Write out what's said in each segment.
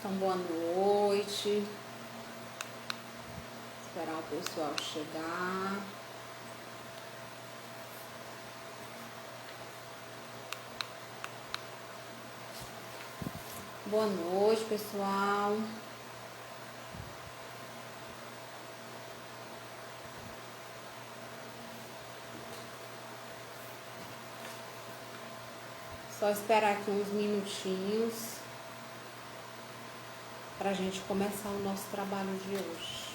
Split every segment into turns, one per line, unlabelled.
Então, boa noite. Esperar o pessoal chegar. Boa noite, pessoal. Só esperar aqui uns minutinhos para a gente começar o nosso trabalho de hoje.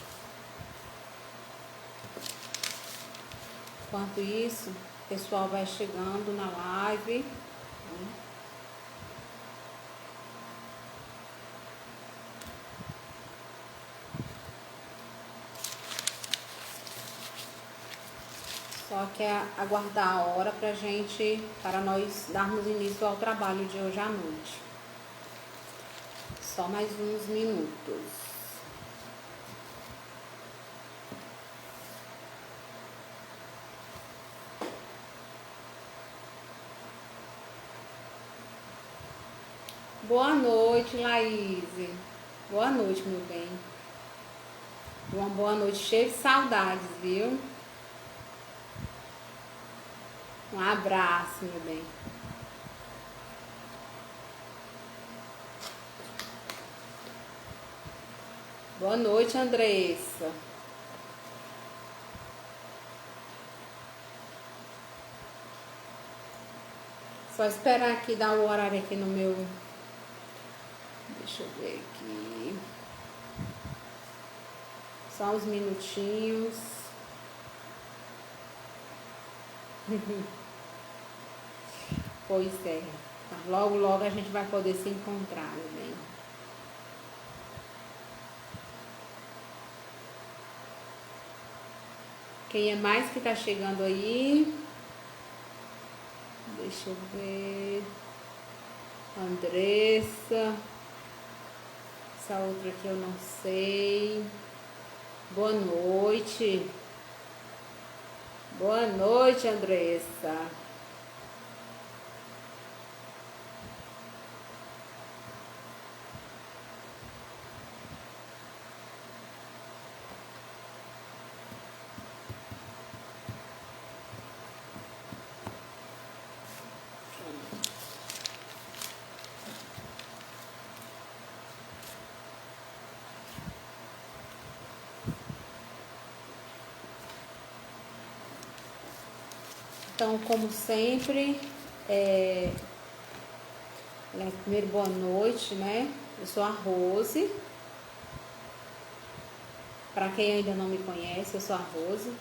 Enquanto isso, o pessoal vai chegando na live. Só que é aguardar a hora para nós darmos início ao trabalho de hoje à noite. Só mais uns minutos. Boa noite, Laís. Boa noite, meu bem. Uma boa noite cheia de saudades, viu? Um abraço, meu bem. Boa noite, Andressa. Só esperar aqui, dar o horário aqui no meu... Deixa eu ver aqui. Só uns minutinhos. Pois é. Logo, logo a gente vai poder se encontrar, meu bem. Quem é mais que tá chegando aí? Deixa eu ver. Andressa. Essa outra aqui eu não sei. Boa noite. Boa noite, Andressa. Então, como sempre, primeiro boa noite, né? Eu sou a Rose. Para quem ainda não me conhece, eu sou a Rose,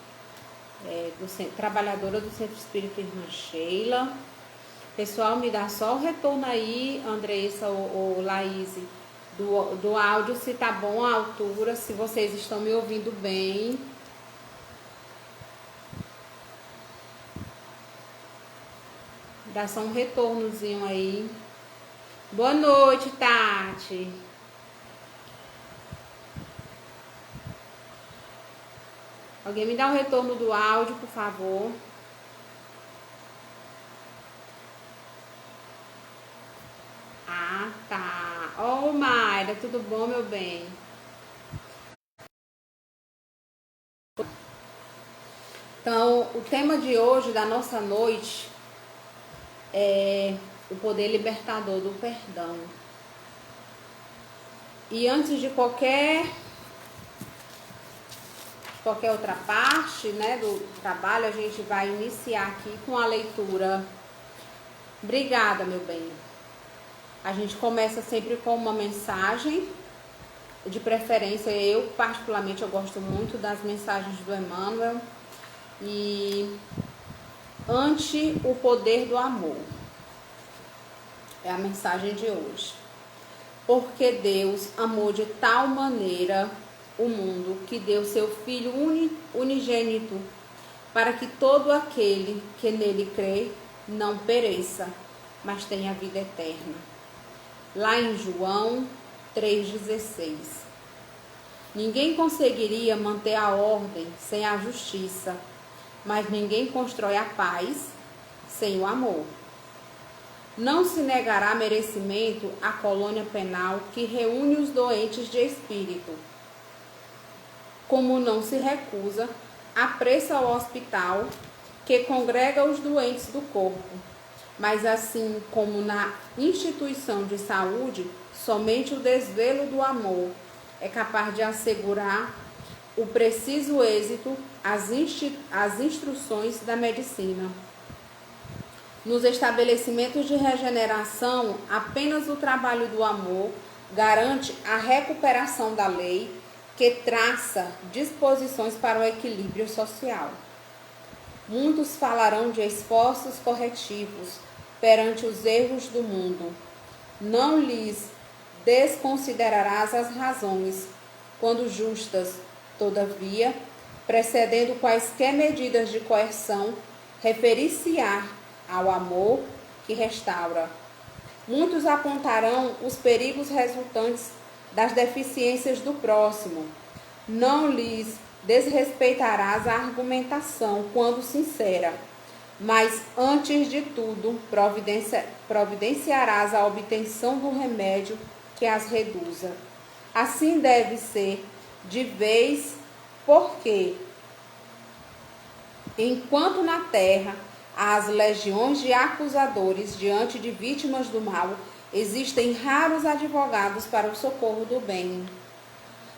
trabalhadora do Centro Espírita Irmã Sheila. Pessoal, me dá só o retorno aí, Andressa ou Laís, do áudio, se tá bom a altura, se vocês estão me ouvindo bem. Dá só um retornozinho aí. Boa noite, Tati. Alguém me dá um retorno do áudio, por favor. Ah, tá. Ô, Mayra, tudo bom, meu bem? Então, o tema de hoje, da nossa noite, é o poder libertador do perdão. E antes de qualquer outra parte, né, do trabalho, a gente vai iniciar aqui com a leitura. Obrigada, meu bem. A gente começa sempre com uma mensagem, de preferência, eu particularmente eu gosto muito das mensagens do Emmanuel, e ante o poder do amor, é a mensagem de hoje. Porque Deus amou de tal maneira o mundo que deu seu Filho unigênito, para que todo aquele que nele crê não pereça, mas tenha vida eterna. Lá em João 3,16. Ninguém conseguiria manter a ordem sem a justiça, mas ninguém constrói a paz sem o amor. não se negará merecimento à colônia penal que reúne os doentes de espírito, como não se recusa apreço ao hospital que congrega os doentes do corpo. Mas assim como na instituição de saúde, somente o desvelo do amor é capaz de assegurar o preciso êxito às instruções da medicina. Nos estabelecimentos de regeneração, apenas o trabalho do amor garante a recuperação da lei que traça disposições para o equilíbrio social. Muitos falarão de esforços corretivos perante os erros do mundo. Não lhes desconsiderarás as razões, quando justas, todavia, precedendo quaisquer medidas de coerção, referir-se-á ao amor que restaura. Muitos apontarão os perigos resultantes das deficiências do próximo. Não lhes desrespeitarás a argumentação quando sincera, mas antes de tudo providenciarás a obtenção do remédio que as reduza. Assim deve ser de vez, porque enquanto na terra há as legiões de acusadores diante de vítimas do mal, existem raros advogados para o socorro do bem.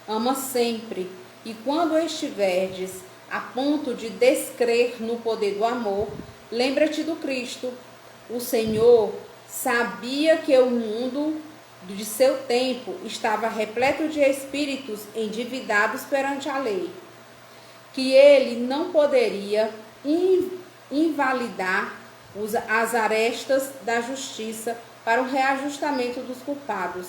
Ama sempre, e quando estiverdes a ponto de descrer no poder do amor, lembra-te do Cristo. O Senhor sabia que o mundo de seu tempo estava repleto de espíritos endividados perante a lei, que ele não poderia invalidar as arestas da justiça para o reajustamento dos culpados.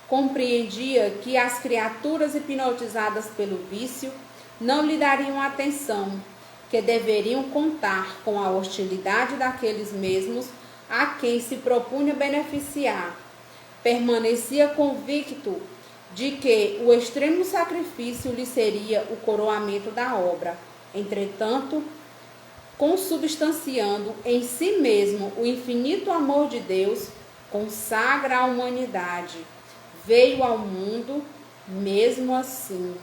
Compreendia que as criaturas hipnotizadas pelo vício não lhe dariam atenção, que deveriam contar com a hostilidade daqueles mesmos a quem se propunha beneficiar. Permanecia convicto de que o extremo sacrifício lhe seria o coroamento da obra. Entretanto, consubstanciando em si mesmo o infinito amor de Deus, consagra a humanidade. Veio ao mundo mesmo assim.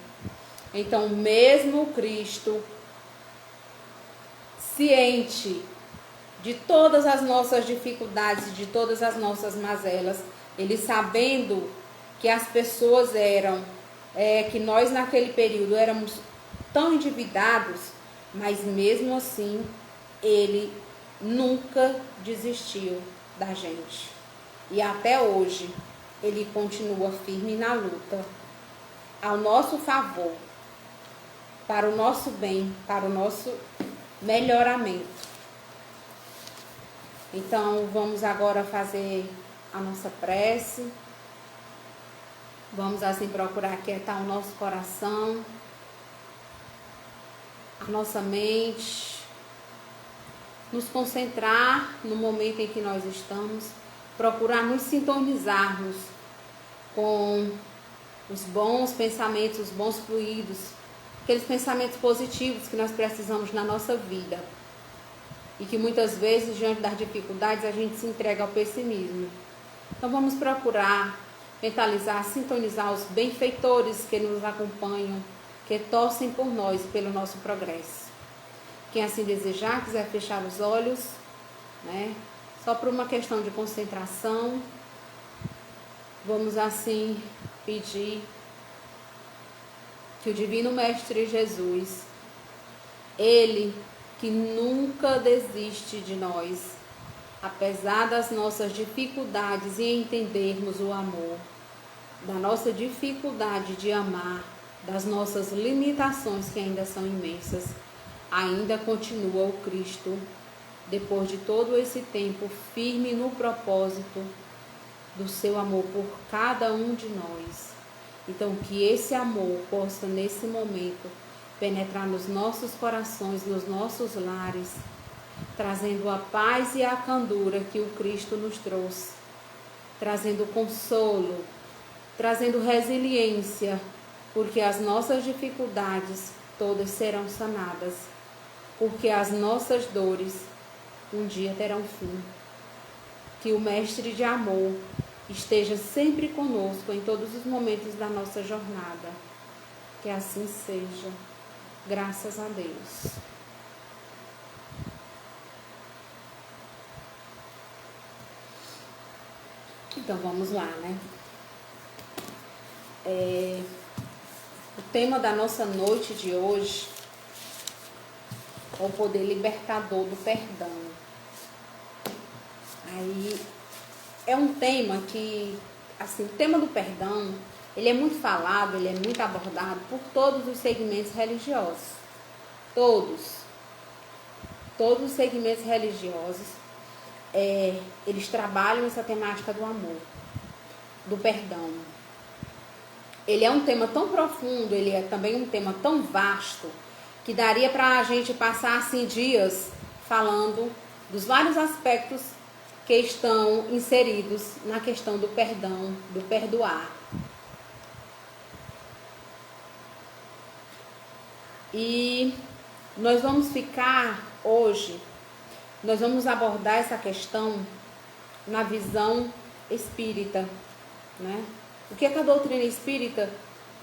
Então, mesmo Cristo, ciente de todas as nossas dificuldades, de todas as nossas mazelas, ele sabendo que as pessoas que nós naquele período éramos tão endividados, mas mesmo assim, ele nunca desistiu da gente. E até hoje, ele continua firme na luta, ao nosso favor, para o nosso bem, para o nosso melhoramento. Então, vamos agora fazer a nossa prece. Vamos assim procurar aquietar o nosso coração, a nossa mente, nos concentrar no momento em que nós estamos, procurar nos sintonizarmos com os bons pensamentos, os bons fluidos, aqueles pensamentos positivos que nós precisamos na nossa vida. E que muitas vezes, diante das dificuldades, a gente se entrega ao pessimismo. Então vamos procurar mentalizar, sintonizar os benfeitores que nos acompanham, que torcem por nós e pelo nosso progresso. Quem assim desejar, quiser fechar os olhos, né? Só por uma questão de concentração, vamos assim pedir que o Divino Mestre Jesus, ele que nunca desiste de nós, apesar das nossas dificuldades em entendermos o amor, da nossa dificuldade de amar, das nossas limitações que ainda são imensas, ainda continua o Cristo, depois de todo esse tempo, firme no propósito do seu amor por cada um de nós. Então, que esse amor possa, nesse momento, penetrar nos nossos corações, nos nossos lares, trazendo a paz e a candura que o Cristo nos trouxe, trazendo consolo, trazendo resiliência, porque as nossas dificuldades todas serão sanadas, porque as nossas dores um dia terão fim. que o Mestre de Amor esteja sempre conosco em todos os momentos da nossa jornada. Que assim seja. Graças a Deus. Então vamos lá, né? O tema da nossa noite de hoje é o poder libertador do perdão. Aí é um tema que, assim, o tema do perdão, ele é muito falado, ele é muito abordado por todos os segmentos religiosos. Todos os segmentos religiosos, eles trabalham essa temática do amor, do perdão. Ele é um tema tão profundo, ele é também um tema tão vasto, que daria para a gente passar assim dias falando dos vários aspectos que estão inseridos na questão do perdão, do perdoar. E nós vamos ficar hoje, nós vamos abordar essa questão na visão espírita, né? O que é que a doutrina espírita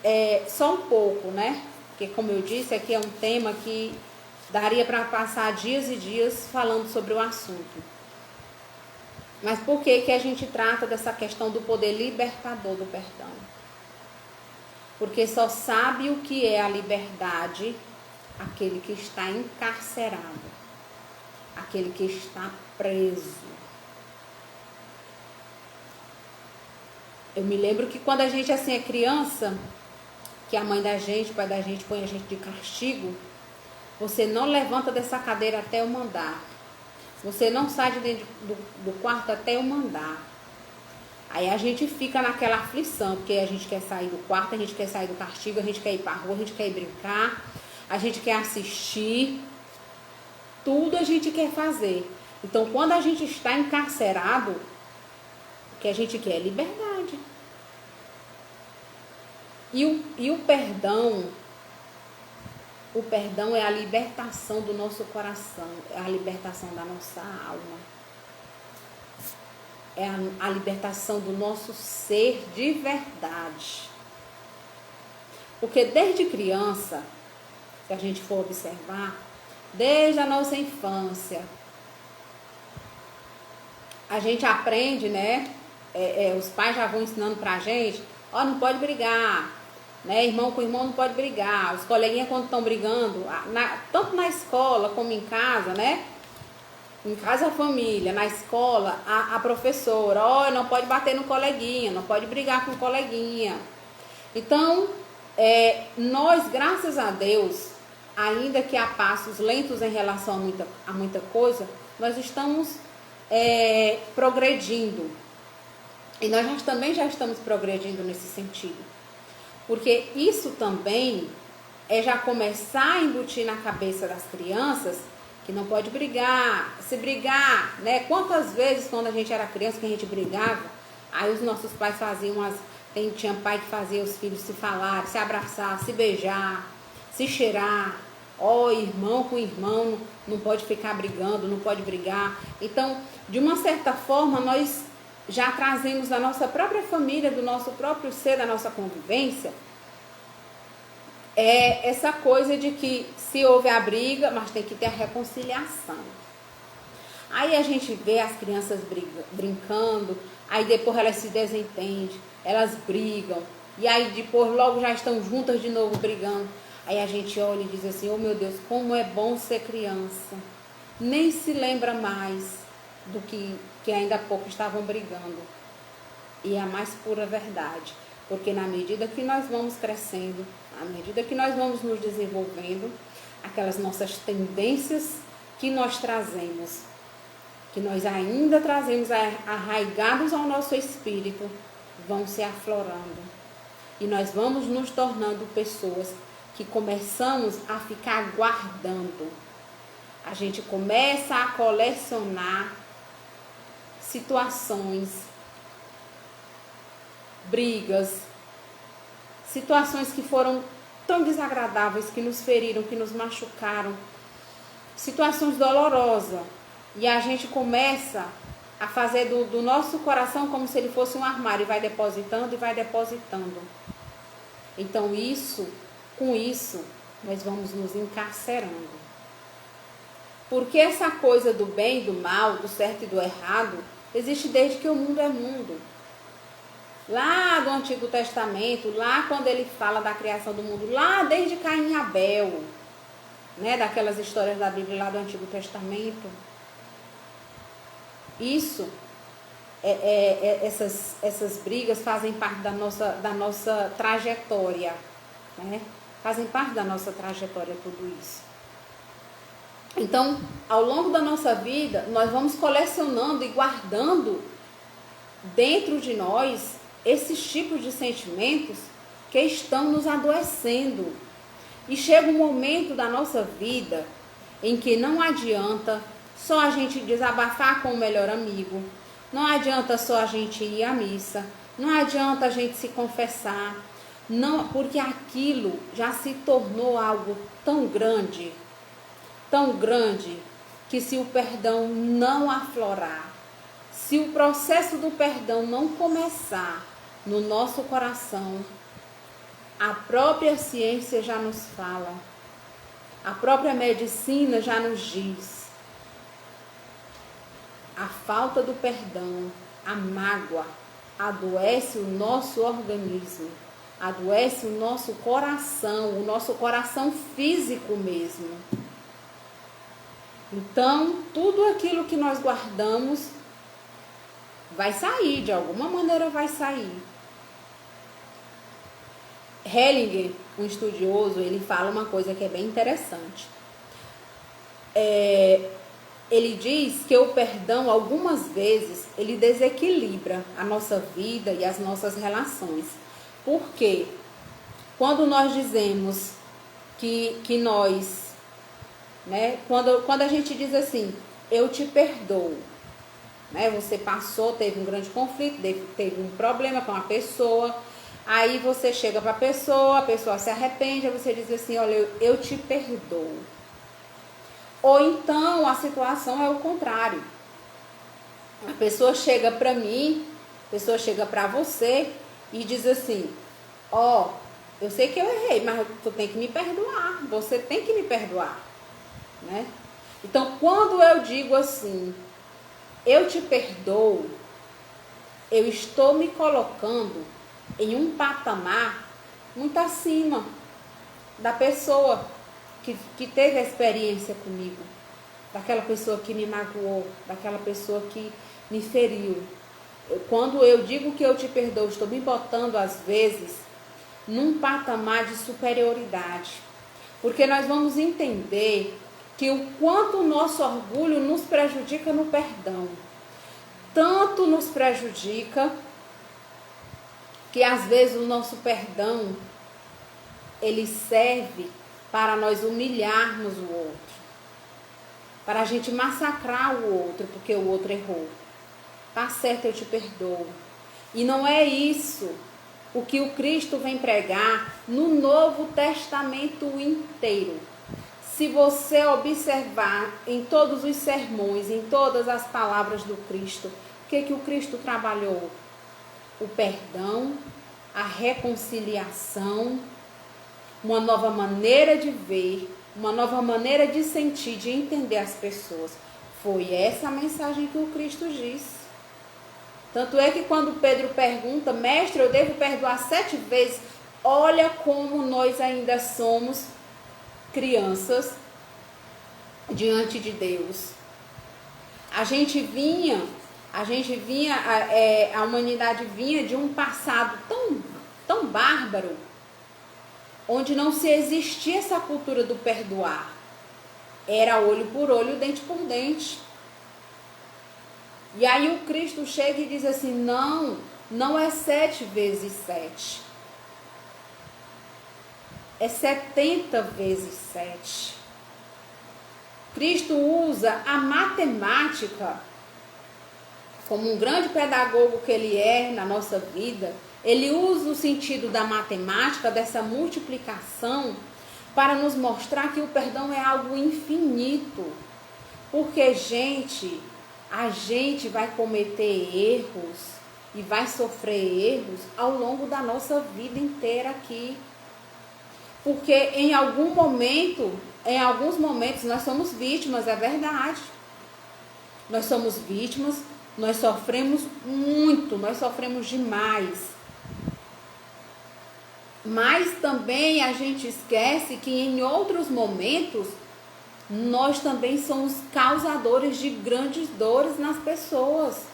é só um pouco, né? Porque, como eu disse, aqui é um tema que daria para passar dias e dias falando sobre o assunto. Mas por que a gente trata dessa questão do poder libertador do perdão? Porque só sabe o que é a liberdade aquele que está encarcerado, aquele que está preso. Eu me lembro que quando a gente assim é criança, que a mãe da gente, o pai da gente põe a gente de castigo, você não levanta dessa cadeira até eu mandar. Você não sai de dentro do quarto até eu mandar. Aí a gente fica naquela aflição, porque a gente quer sair do quarto, a gente quer sair do castigo, a gente quer ir pra rua, a gente quer ir brincar, a gente quer assistir, tudo a gente quer fazer. Então, quando a gente está encarcerado, o que a gente quer é liberdade. E o perdão é a libertação do nosso coração, é a libertação da nossa alma. É a libertação do nosso ser de verdade. Porque desde criança, se a gente for observar, desde a nossa infância, a gente aprende, né? Os pais já vão ensinando pra gente, não pode brigar, né? Irmão com irmão não pode brigar. Os coleguinhas quando estão brigando, tanto na escola como em casa, né? Em casa a família, na escola a professora, não pode bater no coleguinha, não pode brigar com o coleguinha. Então, nós, graças a Deus, ainda que a passos lentos em relação a muita coisa, nós estamos progredindo. E nós também já estamos progredindo nesse sentido. Porque isso também é já começar a embutir na cabeça das crianças que não pode brigar. Se brigar, né? Quantas vezes quando a gente era criança que a gente brigava, aí os nossos pais faziam tinha pai que fazia os filhos se falar, se abraçar, se beijar, se cheirar. Irmão com irmão não pode ficar brigando, não pode brigar. Então, de uma certa forma, nós já trazemos da nossa própria família, do nosso próprio ser, da nossa convivência, essa coisa de que se houve a briga, mas tem que ter a reconciliação. Aí a gente vê as crianças brincando, aí depois elas se desentendem, elas brigam, e aí depois logo já estão juntas de novo brigando. Aí a gente olha e diz assim, meu Deus, como é bom ser criança. Nem se lembra mais do que ainda há pouco estavam brigando. E é a mais pura verdade. Porque na medida que nós vamos crescendo, à medida que nós vamos nos desenvolvendo, aquelas nossas tendências que nós trazemos, que nós ainda trazemos arraigados ao nosso espírito, vão se aflorando. E nós vamos nos tornando pessoas que começamos a ficar guardando. A gente começa a colecionar situações, brigas, situações que foram tão desagradáveis, que nos feriram, que nos machucaram, situações dolorosas. E a gente começa a fazer do nosso coração como se ele fosse um armário, e vai depositando e vai depositando. Então com isso, nós vamos nos encarcerando. Porque essa coisa do bem e do mal, do certo e do errado, existe desde que o mundo é mundo. Lá do Antigo Testamento, lá quando ele fala da criação do mundo, lá desde Caim e Abel, né, daquelas histórias da Bíblia lá do Antigo Testamento. Isso, essas brigas fazem parte da nossa trajetória, né? Fazem parte da nossa trajetória tudo isso. Então, ao longo da nossa vida, nós vamos colecionando e guardando dentro de nós esses tipos de sentimentos que estão nos adoecendo. E chega um momento da nossa vida em que não adianta só a gente desabafar com o melhor amigo, não adianta só a gente ir à missa, não adianta a gente se confessar, não, porque aquilo já se tornou algo tão grande, que se o perdão não aflorar, se o processo do perdão não começar no nosso coração, a própria ciência já nos fala, a própria medicina já nos diz, a falta do perdão, a mágoa, adoece o nosso organismo, adoece o nosso coração físico mesmo. Então, tudo aquilo que nós guardamos vai sair, de alguma maneira vai sair. Hellinger, um estudioso, ele fala uma coisa que é bem interessante. Ele diz que o perdão, algumas vezes, ele desequilibra a nossa vida e as nossas relações. Por quê? Quando nós dizemos que nós, né, quando a gente diz assim, eu te perdoo, né, você passou, teve um grande conflito, teve um problema com a pessoa, aí você chega para a pessoa se arrepende, aí você diz assim, olha, eu te perdoo. Ou então a situação é o contrário. A pessoa chega para mim, a pessoa chega para você e diz assim, ó, eu sei que eu errei, mas tu tem que me perdoar, você tem que me perdoar, né? Então, quando eu digo assim, eu te perdoo, eu estou me colocando em um patamar muito acima da pessoa que teve a experiência comigo, daquela pessoa que me magoou, daquela pessoa que me feriu. Quando eu digo que eu te perdoo, estou me botando às vezes num patamar de superioridade, porque nós vamos entender que o quanto o nosso orgulho nos prejudica no perdão, tanto nos prejudica que às vezes o nosso perdão ele serve para nós humilharmos o outro, para a gente massacrar o outro porque o outro errou. Tá certo, eu te perdoo. E não é isso o que o Cristo vem pregar no Novo Testamento inteiro. Se você observar em todos os sermões, em todas as palavras do Cristo, o que o Cristo trabalhou? O perdão, a reconciliação, uma nova maneira de ver, uma nova maneira de sentir, de entender as pessoas. Foi essa a mensagem que o Cristo disse. Tanto é que quando Pedro pergunta, mestre, eu devo perdoar 7 vezes? Olha como nós ainda somos crianças diante de Deus. A humanidade vinha de um passado tão bárbaro, onde não se existia essa cultura do perdoar. Era olho por olho, dente por dente. E aí o Cristo chega e diz assim, não é 7 vezes 7. É 70 vezes 7. Cristo usa a matemática, como um grande pedagogo que ele é na nossa vida, ele usa o sentido da matemática, dessa multiplicação, para nos mostrar que o perdão é algo infinito. Porque, gente, A gente vai cometer erros e vai sofrer erros ao longo da nossa vida inteira aqui. Porque em alguns momentos nós somos vítimas, é verdade. Nós somos vítimas, nós sofremos muito, nós sofremos demais. Mas também a gente esquece que em outros momentos nós também somos causadores de grandes dores nas pessoas.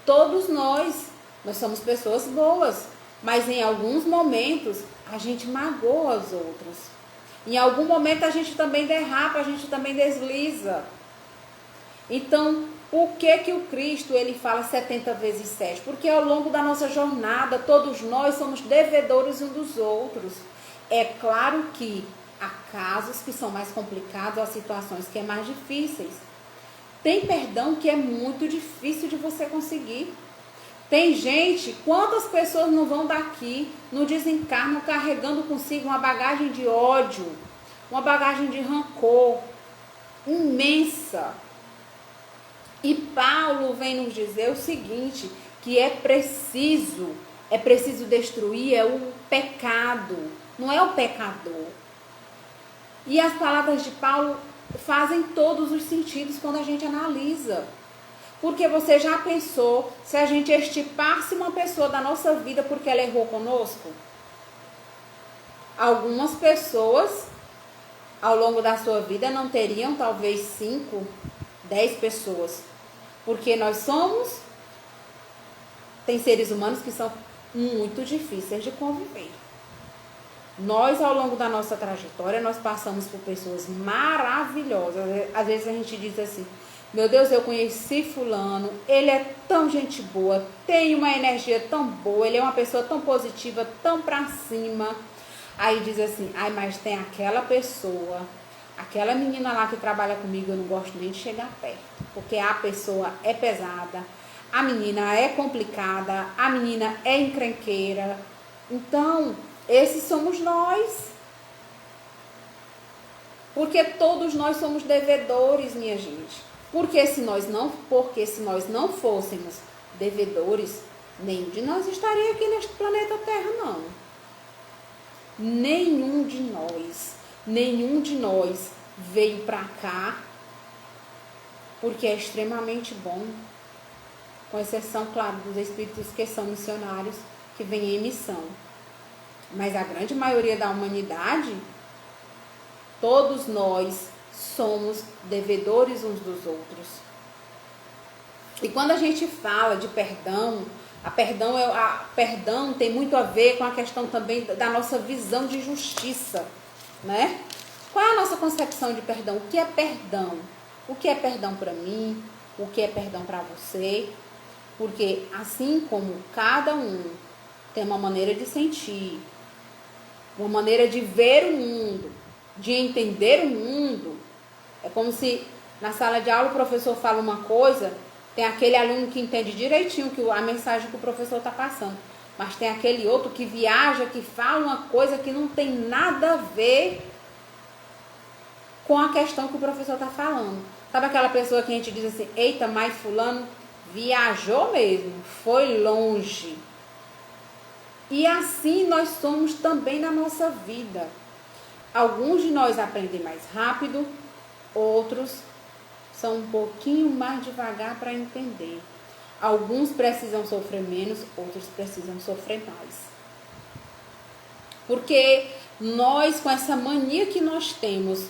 Todos nós somos pessoas boas, mas em alguns momentos a gente magoa os outros. Em algum momento a gente também derrapa, a gente também desliza. Então, por que o Cristo ele fala 70 vezes 7? Porque ao longo da nossa jornada, todos nós somos devedores uns dos outros. É claro que há casos que são mais complicados, há situações que é mais difíceis. Tem perdão que é muito difícil de você conseguir. Tem gente, quantas pessoas não vão daqui, no desencarno, carregando consigo uma bagagem de ódio, uma bagagem de rancor imensa. E Paulo vem nos dizer o seguinte, que é preciso destruir o pecado, não é o pecador. E as palavras de Paulo fazem todos os sentidos quando a gente analisa. Porque você já pensou se a gente extirpasse uma pessoa da nossa vida porque ela errou conosco? Algumas pessoas ao longo da sua vida não teriam talvez 5, 10 pessoas. Porque tem seres humanos que são muito difíceis de conviver. Nós, ao longo da nossa trajetória, nós passamos por pessoas maravilhosas. Às vezes a gente diz assim, meu Deus, eu conheci fulano, ele é tão gente boa, tem uma energia tão boa, ele é uma pessoa tão positiva, tão pra cima. Aí diz assim, mas tem aquela pessoa, aquela menina lá que trabalha comigo, eu não gosto nem de chegar perto, porque a pessoa é pesada, a menina é complicada, a menina é encrenqueira. Então, esses somos nós. Porque todos nós somos devedores, minha gente. Porque se nós não fôssemos devedores, nenhum de nós estaria aqui neste planeta Terra, não. Nenhum de nós veio para cá porque é extremamente bom, com exceção, claro, dos espíritos que são missionários, que vêm em missão. Mas a grande maioria da humanidade, todos nós somos devedores uns dos outros. E quando a gente fala de perdão, perdão tem muito a ver com a questão também da nossa visão de justiça, né? Qual é a nossa concepção de perdão? O que é perdão? O que é perdão para mim? O que é perdão para você? Porque assim como cada um tem uma maneira de sentir, uma maneira de ver o mundo, de entender o mundo, é como se na sala de aula o professor fala uma coisa, tem aquele aluno que entende direitinho a mensagem que o professor está passando, mas tem aquele outro que viaja, que fala uma coisa que não tem nada a ver com a questão que o professor está falando. Sabe aquela pessoa que a gente diz assim, eita, mas fulano viajou mesmo, foi longe. E assim nós somos também na nossa vida. Alguns de nós aprendem mais rápido, outros são um pouquinho mais devagar para entender. Alguns precisam sofrer menos, outros precisam sofrer mais. Porque nós, com essa mania que nós temos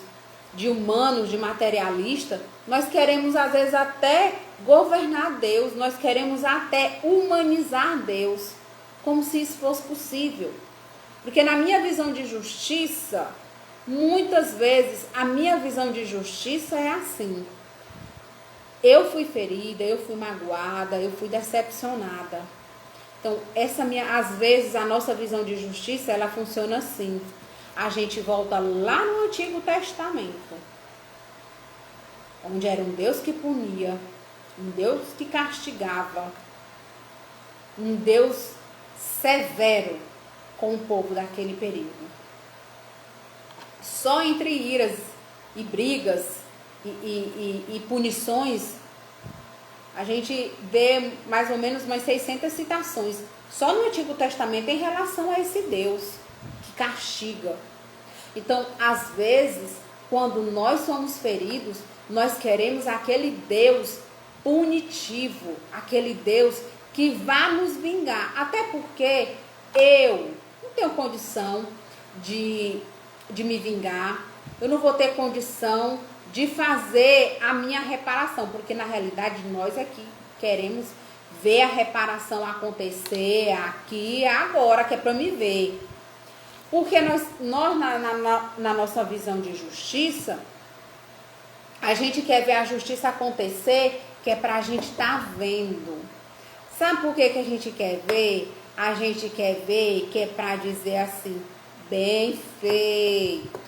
de humanos, de materialista, nós queremos às vezes até governar Deus, nós queremos até humanizar Deus, como se isso fosse possível. Porque na minha visão de justiça, muitas vezes a minha visão de justiça é assim. Eu fui ferida, eu fui magoada, eu fui decepcionada. Então, às vezes a nossa visão de justiça, ela funciona assim. A gente volta lá no Antigo Testamento, onde era um Deus que punia, um Deus que castigava, um Deus severo com o povo daquele período. Só entre iras e brigas e punições a gente vê mais ou menos umas 600 citações só no Antigo Testamento em relação a esse Deus que castiga. Então, às vezes, quando nós somos feridos, nós queremos aquele Deus punitivo, aquele Deus que vá nos vingar. Até porque eu não tenho condição de me vingar, eu não vou ter condição de fazer a minha reparação, porque na realidade nós aqui queremos ver a reparação acontecer aqui agora, que é para me ver. Porque nós na nossa visão de justiça, a gente quer ver a justiça acontecer, que é para a gente estar vendo. Sabe por que a gente quer ver? A gente quer ver que é para dizer assim, bem feito.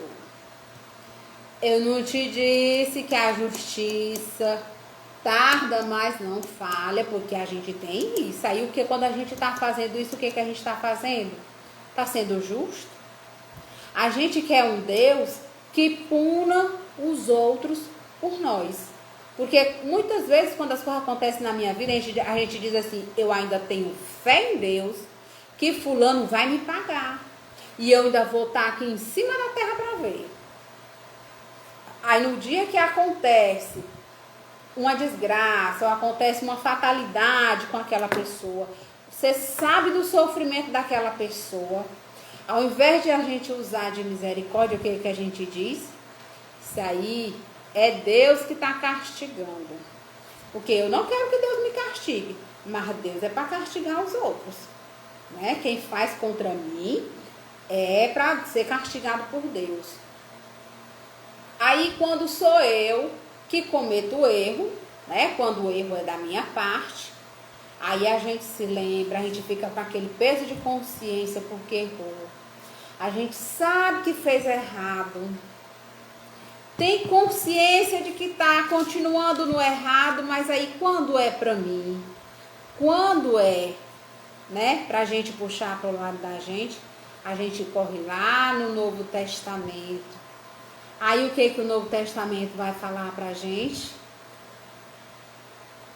Eu não te disse que a justiça tarda, mas não falha, porque a gente tem isso. Aí o que quando a gente está fazendo isso, o que a gente está fazendo? Está sendo justo? A gente quer um Deus que puna os outros por nós. Porque muitas vezes quando as coisas acontecem na minha vida, a gente diz assim, eu ainda tenho fé em Deus, que fulano vai me pagar. E eu ainda vou estar aqui em cima da terra para ver. Aí no dia que acontece uma desgraça, ou acontece uma fatalidade com aquela pessoa, você sabe do sofrimento daquela pessoa, ao invés de a gente usar de misericórdia, o que a gente diz? Isso aí é Deus que está castigando. Porque eu não quero que Deus me castigue, mas Deus é para castigar os outros. Né? Quem faz contra mim é para ser castigado por Deus. Aí quando sou eu que cometo o erro, né? Quando o erro é da minha parte, aí a gente se lembra, a gente fica com aquele peso de consciência porque errou. A gente sabe que fez errado. Tem consciência de que está continuando no errado, mas aí quando é para mim, quando é, né, para a gente puxar para o lado da gente, a gente corre lá no Novo Testamento. Aí o que o Novo Testamento vai falar para a gente?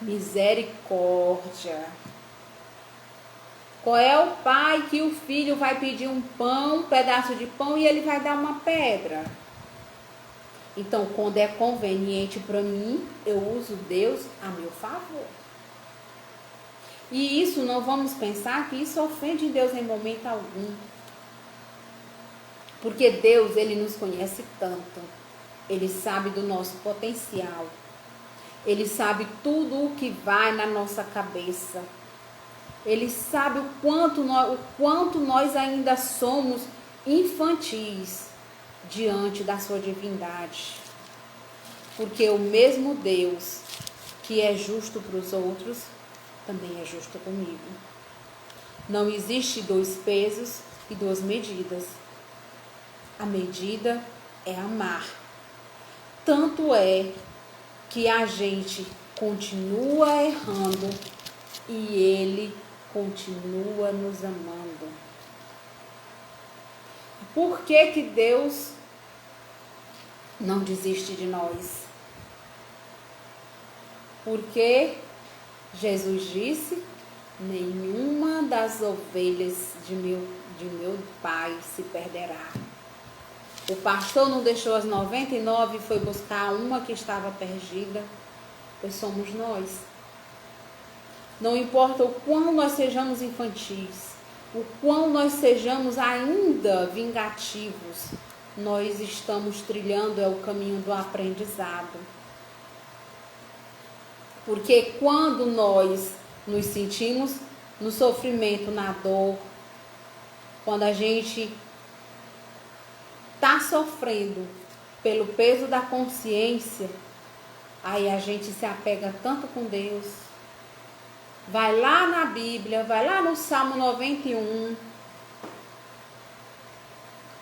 Misericórdia. Qual é o pai que o filho vai pedir um pão, um pedaço de pão, e ele vai dar uma pedra? Então, quando é conveniente para mim, eu uso Deus a meu favor. E isso, não vamos pensar que isso ofende Deus em momento algum. Porque Deus, Ele nos conhece tanto. Ele sabe do nosso potencial. Ele sabe tudo o que vai na nossa cabeça. Ele sabe o quanto nós ainda somos infantis diante da sua divindade. Porque o mesmo Deus que é justo para os outros, também é justo comigo. Não existe dois pesos e duas medidas. A medida é amar. Tanto é que a gente continua errando e Ele continua nos amando. Por que Deus não desiste de nós? Porque Jesus disse, nenhuma das ovelhas de meu Pai se perderá. O pastor não deixou as 99 e foi buscar uma que estava perdida, pois somos nós. Não importa o quão nós sejamos infantis, o quão nós sejamos ainda vingativos, nós estamos trilhando o caminho do aprendizado. Porque quando nós nos sentimos no sofrimento, na dor, quando a gente está sofrendo pelo peso da consciência, aí a gente se apega tanto com Deus. Vai lá na Bíblia, vai lá no Salmo 91,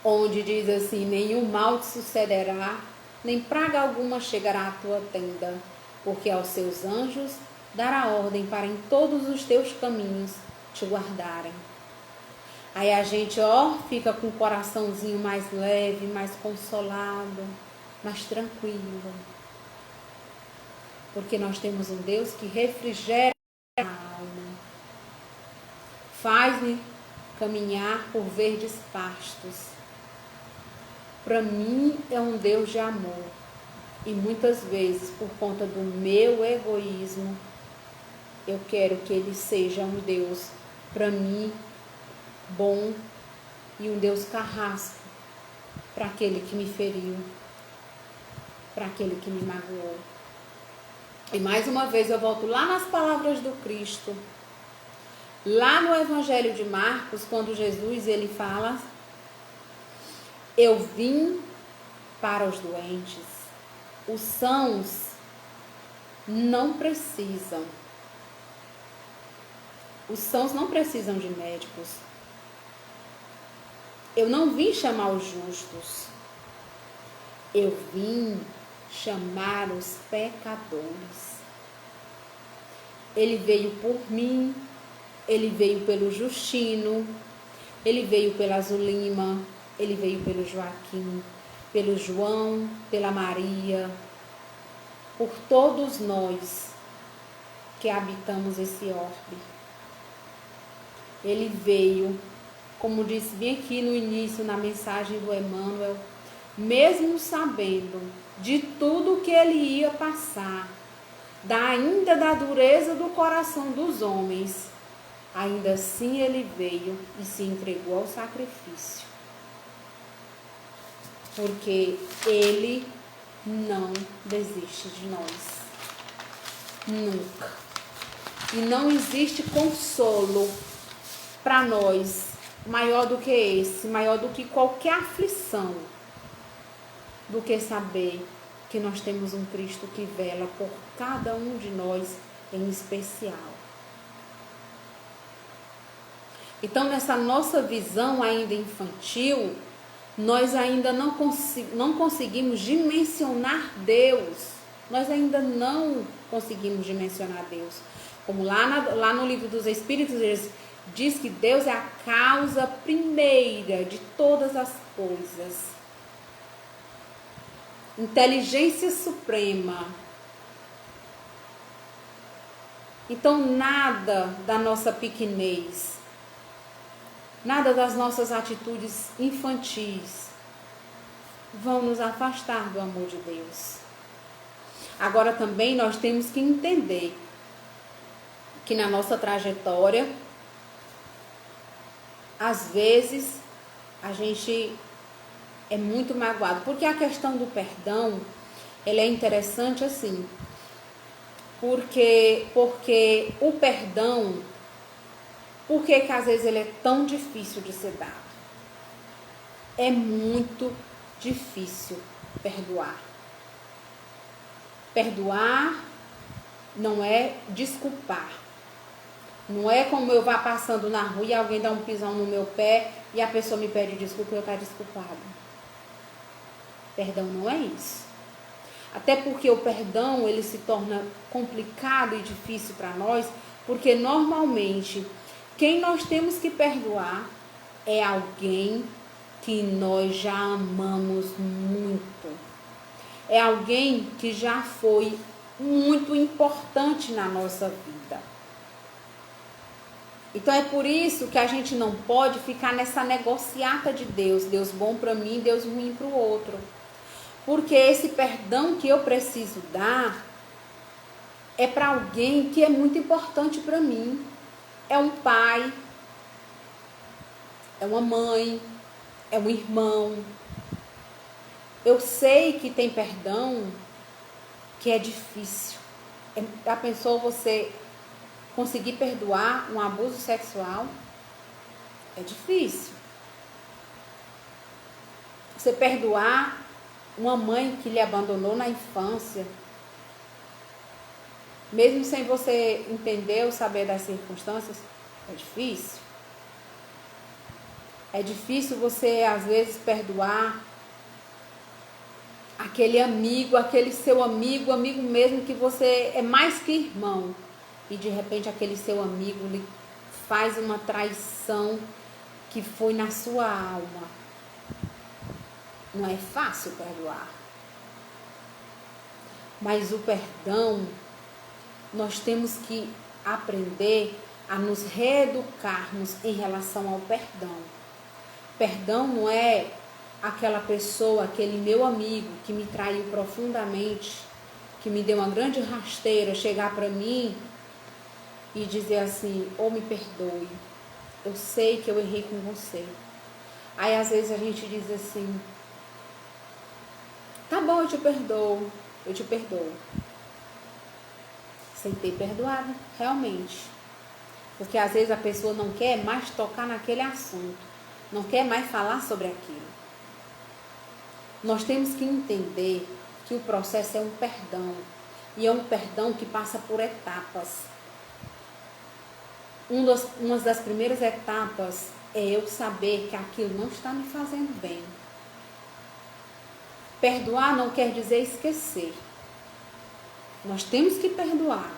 onde diz assim, nenhum mal te sucederá, nem praga alguma chegará à tua tenda, porque aos seus anjos dará ordem para em todos os teus caminhos te guardarem. Aí a gente, fica com o coraçãozinho mais leve, mais consolado, mais tranquilo. Porque nós temos um Deus que refrigera a alma. Faz-me caminhar por verdes pastos. Para mim é um Deus de amor. E muitas vezes, por conta do meu egoísmo, eu quero que Ele seja um Deus, para mim, bom e um Deus carrasco para aquele que me feriu, para aquele que me magoou. E mais uma vez eu volto lá nas palavras do Cristo, lá no Evangelho de Marcos, quando Jesus ele fala: eu vim para os doentes, os sãos não precisam. Os sãos não precisam de médicos. Eu não vim chamar os justos. Eu vim chamar os pecadores. Ele veio por mim, ele veio pelo Justino, ele veio pela Zulima, ele veio pelo Joaquim, pelo João, pela Maria, por todos nós que habitamos esse orbe. Ele veio, como disse bem aqui no início, na mensagem do Emmanuel, mesmo sabendo de tudo que ele ia passar, ainda da dureza do coração dos homens, ainda assim ele veio e se entregou ao sacrifício. Porque ele não desiste de nós. Nunca. E não existe consolo para nós maior do que esse, maior do que qualquer aflição, do que saber que nós temos um Cristo que vela por cada um de nós em especial. Então, nessa nossa visão ainda infantil, nós ainda não conseguimos dimensionar Deus. Nós ainda não conseguimos dimensionar Deus. Como lá no livro dos Espíritos, eles diz que Deus é a causa primeira de todas as coisas. Inteligência suprema. Então, nada da nossa pequenez, nada das nossas atitudes infantis vão nos afastar do amor de Deus. Agora também nós temos que entender que na nossa trajetória, às vezes, a gente é muito magoado. Porque a questão do perdão, ela é interessante assim. Porque o perdão, por que às vezes ele é tão difícil de ser dado? É muito difícil perdoar. Perdoar não é desculpar. Não é como eu vá passando na rua e alguém dá um pisão no meu pé e a pessoa me pede desculpa e eu estou desculpada. Perdão não é isso. Até porque o perdão ele se torna complicado e difícil para nós, porque normalmente quem nós temos que perdoar é alguém que nós já amamos muito. É alguém que já foi muito importante na nossa vida. Então é por isso que a gente não pode ficar nessa negociata de Deus. Deus bom para mim, Deus ruim para o outro. Porque esse perdão que eu preciso dar é para alguém que é muito importante para mim. É um pai, é uma mãe, é um irmão. Eu sei que tem perdão que é difícil. Já pensou você conseguir perdoar um abuso sexual? É difícil. Você perdoar uma mãe que lhe abandonou na infância, mesmo sem você entender ou saber das circunstâncias, é difícil. É difícil você, às vezes, perdoar aquele amigo, aquele seu amigo mesmo que você é mais que irmão. E de repente aquele seu amigo lhe faz uma traição que foi na sua alma. Não é fácil perdoar. Mas o perdão, nós temos que aprender a nos reeducarmos em relação ao perdão. Perdão não é aquela pessoa, aquele meu amigo que me traiu profundamente, que me deu uma grande rasteira, chegar para mim e dizer assim, ou me perdoe, eu sei que eu errei com você. Aí às vezes a gente diz assim, tá bom, eu te perdoo. Sem ter perdoado, realmente. Porque às vezes a pessoa não quer mais tocar naquele assunto, não quer mais falar sobre aquilo. Nós temos que entender que o processo é um perdão, e é um perdão que passa por etapas. Uma das primeiras etapas é eu saber que aquilo não está me fazendo bem. Perdoar não quer dizer esquecer. Nós temos que perdoar,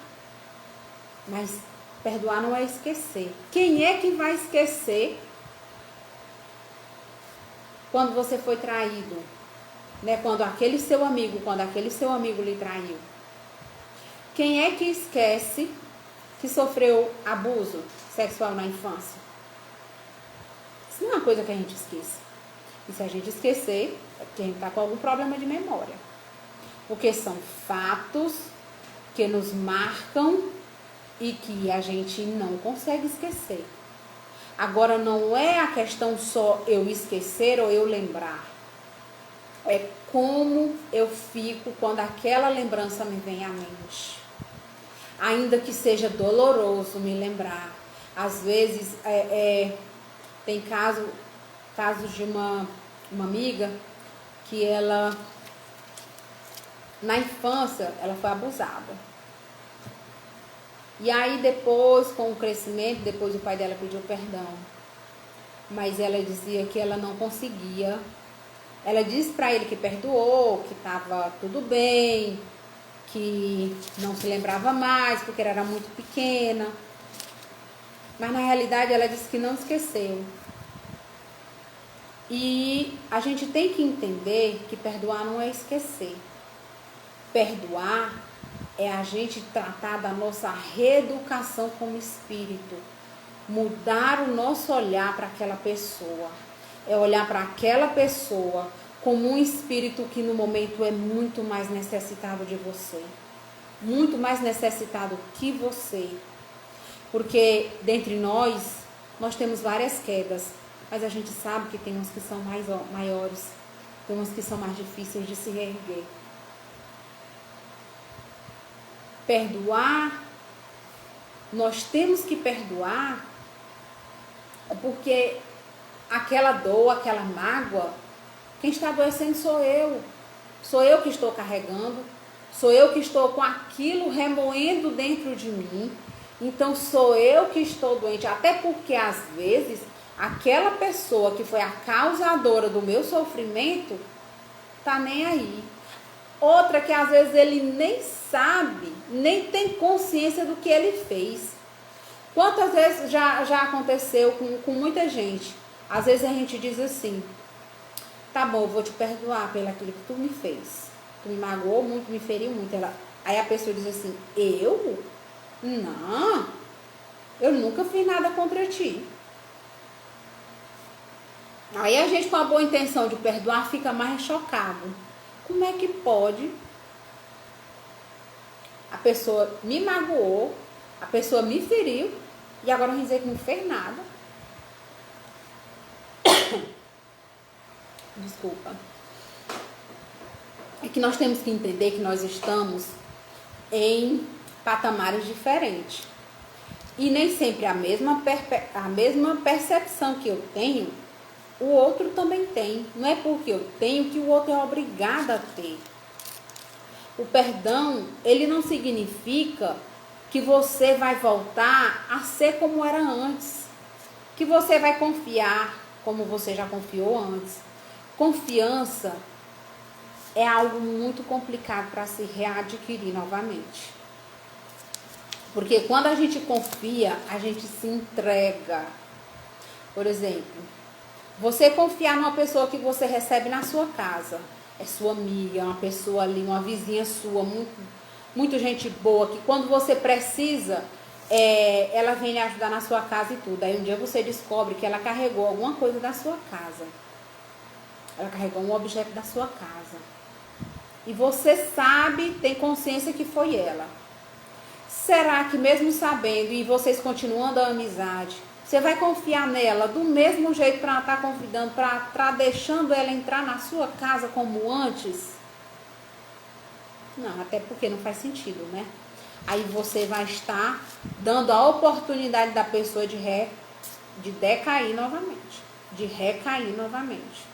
mas perdoar não é esquecer. Quem é que vai esquecer quando você foi traído? Né? Quando aquele seu amigo lhe traiu. Quem é que esquece que sofreu abuso sexual na infância? Isso não é uma coisa que a gente esquece. E se a gente esquecer, é porque a gente está com algum problema de memória. Porque são fatos que nos marcam e que a gente não consegue esquecer. Agora, não é a questão só eu esquecer ou eu lembrar. É como eu fico quando aquela lembrança me vem à mente. Ainda que seja doloroso me lembrar. Às vezes, tem casos de uma amiga que ela, na infância, ela foi abusada. E aí depois, com o crescimento, depois o pai dela pediu perdão. Mas ela dizia que ela não conseguia. Ela disse para ele que perdoou, que estava tudo bem, que não se lembrava mais, porque ela era muito pequena. Mas na realidade ela disse que não esqueceu. E a gente tem que entender que perdoar não é esquecer. Perdoar é a gente tratar da nossa reeducação como espírito. Mudar o nosso olhar para aquela pessoa. É olhar para aquela pessoa como um espírito que no momento é muito mais necessitado de você. Muito mais necessitado que você. Porque dentre nós temos várias quedas. Mas a gente sabe que tem uns que são maiores. Tem uns que são mais difíceis de se reerguer. Perdoar, nós temos que perdoar porque aquela dor, aquela mágoa, quem está adoecendo sou eu. Sou eu que estou carregando, sou eu que estou com aquilo remoendo dentro de mim. Então sou eu que estou doente, até porque às vezes aquela pessoa que foi a causadora do meu sofrimento tá nem aí. Outra que às vezes ele nem sabe, nem tem consciência do que ele fez. Quantas vezes já aconteceu com muita gente? Às vezes a gente diz assim, tá bom, eu vou te perdoar pelo aquilo que tu me fez. Tu me magoou muito, me feriu muito. Aí a pessoa diz assim, eu? Não, eu nunca fiz nada contra ti. Aí a gente com a boa intenção de perdoar fica mais chocado. Como é que pode? A pessoa me magoou, a pessoa me feriu e agora vai dizer que não fez nada. Desculpa. É que nós temos que entender que nós estamos em patamares diferentes. E nem sempre a mesma percepção que eu tenho, o outro também tem. Não é porque eu tenho que o outro é obrigado a ter. O perdão, ele não significa que você vai voltar a ser como era antes. Que você vai confiar como você já confiou antes. Confiança é algo muito complicado para se readquirir novamente. Porque quando a gente confia, a gente se entrega. Por exemplo, você confiar numa pessoa que você recebe na sua casa, é sua amiga, é uma pessoa ali, uma vizinha sua, muito, muito gente boa, que quando você precisa, ela vem lhe ajudar na sua casa e tudo. Aí um dia você descobre que ela carregou alguma coisa da sua casa. Ela carregou um objeto da sua casa. E você sabe, tem consciência que foi ela. Será que mesmo sabendo e vocês continuando a amizade, você vai confiar nela do mesmo jeito para estar convidando, para estar deixando ela entrar na sua casa como antes? Não, até porque não faz sentido, né? Aí você vai estar dando a oportunidade da pessoa de decair novamente, de recair novamente.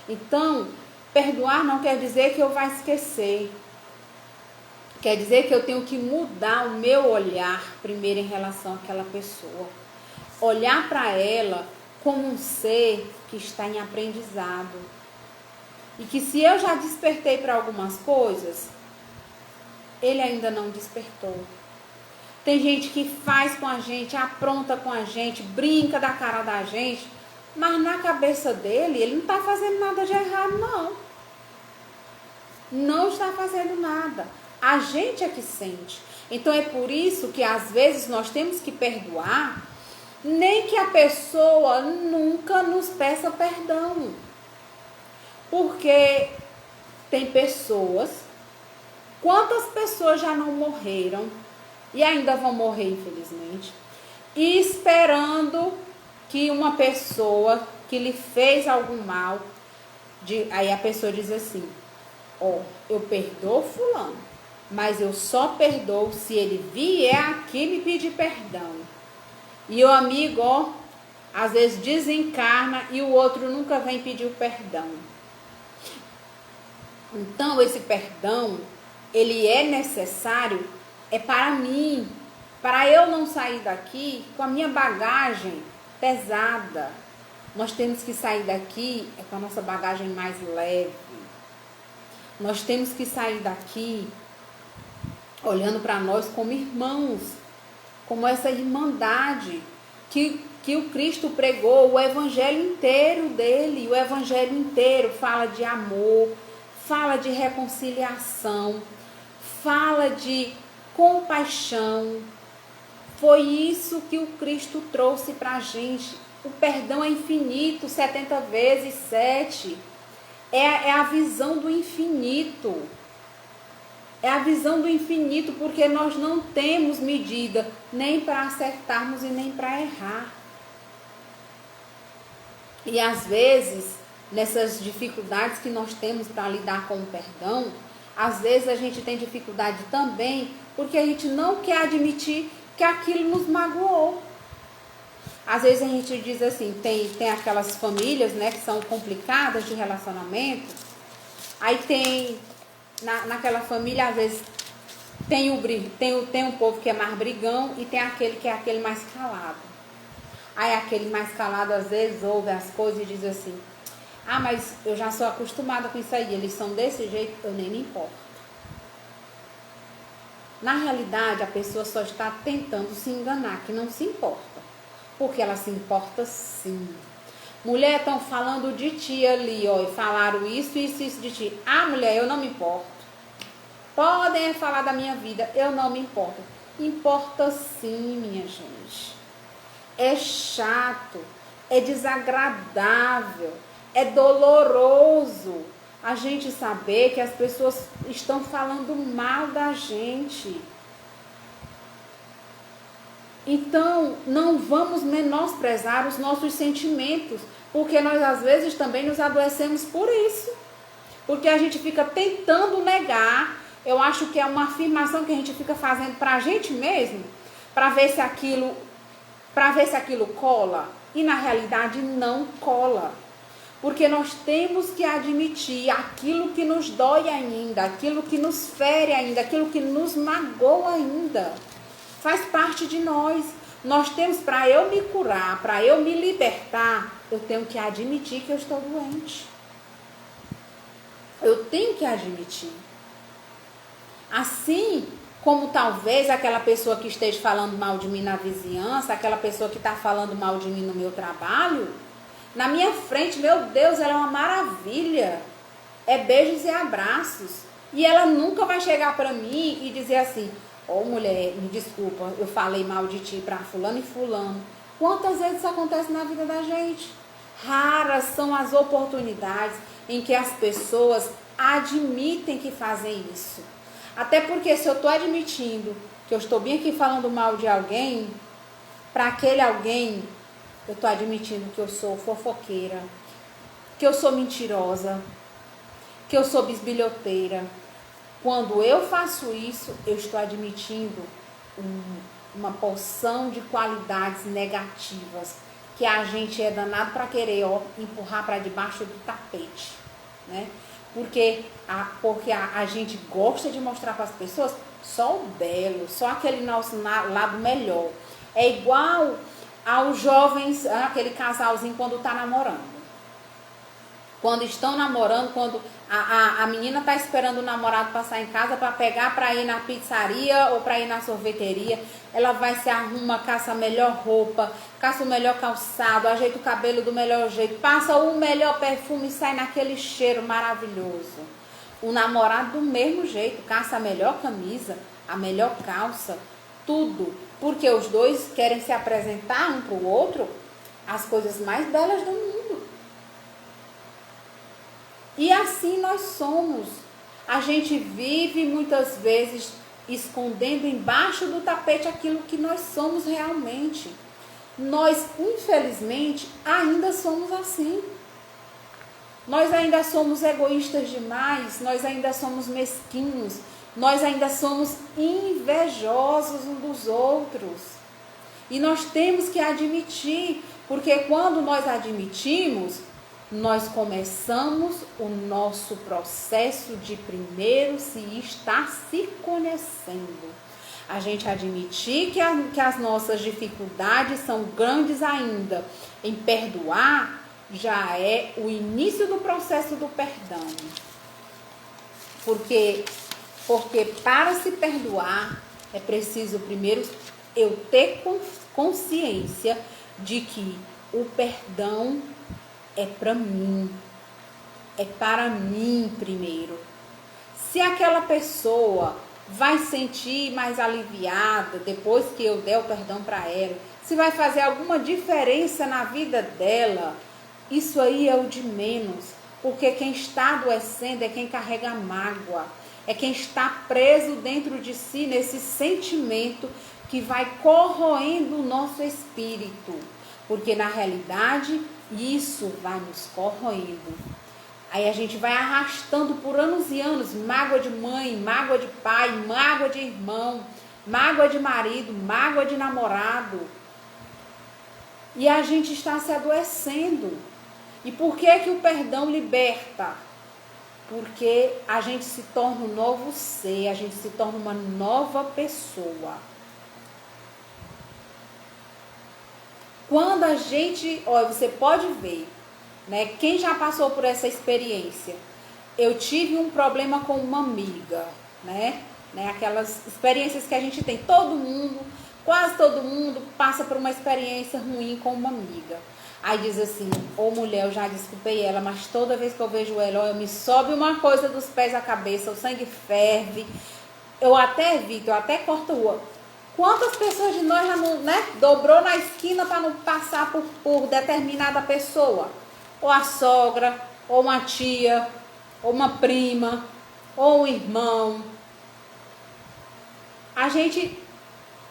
Então, perdoar não quer dizer que eu vá esquecer. Quer dizer que eu tenho que mudar o meu olhar primeiro em relação àquela pessoa. Olhar para ela como um ser que está em aprendizado. E que se eu já despertei para algumas coisas, ele ainda não despertou. Tem gente que faz com a gente, apronta com a gente, brinca da cara da gente, mas na cabeça dele, ele não está fazendo nada de errado, não. Não está fazendo nada. A gente é que sente. Então é por isso que às vezes nós temos que perdoar, nem que a pessoa nunca nos peça perdão. Porque tem pessoas, quantas pessoas já não morreram e ainda vão morrer, infelizmente, e esperando que uma pessoa que lhe fez algum mal, aí a pessoa diz assim, eu perdoo fulano, mas eu só perdoo se ele vier aqui me pedir perdão. E o amigo, às vezes desencarna e o outro nunca vem pedir o perdão. Então, esse perdão, ele é necessário, para mim, para eu não sair daqui com a minha bagagem pesada. Nós temos que sair daqui com a nossa bagagem mais leve. Nós temos que sair daqui olhando para nós como irmãos, como essa irmandade que o Cristo pregou, o evangelho inteiro dele. O evangelho inteiro fala de amor, fala de reconciliação, fala de compaixão. Foi isso que o Cristo trouxe para a gente. O perdão é infinito, 70 vezes 7. É a visão do infinito. É a visão do infinito, porque nós não temos medida nem para acertarmos e nem para errar. E às vezes, nessas dificuldades que nós temos para lidar com o perdão, às vezes a gente tem dificuldade também porque a gente não quer admitir que aquilo nos magoou. Às vezes a gente diz assim, tem aquelas famílias, né, que são complicadas de relacionamento. Aí tem, naquela família, às vezes, tem um povo que é mais brigão e tem aquele que é aquele mais calado. Aí aquele mais calado, às vezes, ouve as coisas e diz assim, mas eu já sou acostumada com isso aí, eles são desse jeito, eu nem me importo. Na realidade, a pessoa só está tentando se enganar, que não se importa. Porque ela se importa sim. Mulher, estão falando de ti ali, e falaram isso de ti. Mulher, eu não me importo. Podem falar da minha vida, eu não me importo. Importa sim, minha gente. É chato, é desagradável, é doloroso a gente saber que as pessoas estão falando mal da gente. Então, não vamos menosprezar os nossos sentimentos, porque nós às vezes também nos adoecemos por isso. Porque a gente fica tentando negar, eu acho que é uma afirmação que a gente fica fazendo para a gente mesmo, para ver se aquilo cola, e na realidade não cola. Porque nós temos que admitir aquilo que nos dói ainda, aquilo que nos fere ainda, aquilo que nos magoa ainda. Faz parte de nós. Nós temos, para eu me curar, para eu me libertar, eu tenho que admitir que eu estou doente. Eu tenho que admitir. Assim como talvez aquela pessoa que esteja falando mal de mim na vizinhança, aquela pessoa que está falando mal de mim no meu trabalho, na minha frente, meu Deus, ela é uma maravilha. É beijos e abraços. E ela nunca vai chegar para mim e dizer assim: ô mulher, me desculpa, eu falei mal de ti para fulano e fulano. Quantas vezes isso acontece na vida da gente? Raras são as oportunidades em que as pessoas admitem que fazem isso. Até porque se eu estou admitindo que eu estou bem aqui falando mal de alguém, para aquele alguém, eu estou admitindo que eu sou fofoqueira, que eu sou mentirosa, que eu sou bisbilhoteira. Quando eu faço isso, eu estou admitindo uma porção de qualidades negativas que a gente é danado para querer empurrar para debaixo do tapete, né? Porque a gente gosta de mostrar para as pessoas só o belo, só aquele nosso lado melhor. É igual aos jovens, aquele casalzinho quando está namorando. Quando estão namorando, quando a menina está esperando o namorado passar em casa para pegar para ir na pizzaria ou para ir na sorveteria, ela vai se arruma, caça a melhor roupa, caça o melhor calçado, ajeita o cabelo do melhor jeito, passa o melhor perfume e sai naquele cheiro maravilhoso. O namorado do mesmo jeito, caça a melhor camisa, a melhor calça, tudo, porque os dois querem se apresentar um para o outro as coisas mais belas do mundo. E assim nós somos. A gente vive muitas vezes escondendo embaixo do tapete aquilo que nós somos realmente. Nós, infelizmente, ainda somos assim. Nós ainda somos egoístas demais, nós ainda somos mesquinhos, nós ainda somos invejosos uns dos outros. E nós temos que admitir, porque quando nós admitimos, nós começamos o nosso processo de primeiro se estar se conhecendo. A gente admitir que as nossas dificuldades são grandes ainda em perdoar, já é o início do processo do perdão. Porque para se perdoar, é preciso primeiro eu ter consciência de que o perdão é para mim, é para mim primeiro. Se aquela pessoa vai sentir mais aliviada depois que eu der o perdão para ela, se vai fazer alguma diferença na vida dela, isso aí é o de menos, porque quem está adoecendo é quem carrega mágoa, é quem está preso dentro de si nesse sentimento que vai corroendo o nosso espírito, porque na realidade isso vai nos corroendo. Aí a gente vai arrastando por anos e anos mágoa de mãe, mágoa de pai, mágoa de irmão, mágoa de marido, mágoa de namorado. E a gente está se adoecendo. E por que o perdão liberta? Porque a gente se torna um novo ser, a gente se torna uma nova pessoa. Quando a gente, olha, você pode ver, né? Quem já passou por essa experiência? Eu tive um problema com uma amiga, né? Aquelas experiências que a gente tem, todo mundo, quase todo mundo passa por uma experiência ruim com uma amiga. Aí diz assim: ô mulher, eu já desculpei ela, mas toda vez que eu vejo ela, eu me sobe uma coisa dos pés à cabeça, o sangue ferve, eu até evito, eu até corto o olho. Quantas pessoas de nós já não, dobrou na esquina para não passar por determinada pessoa? Ou a sogra, ou uma tia, ou uma prima, ou um irmão. A gente,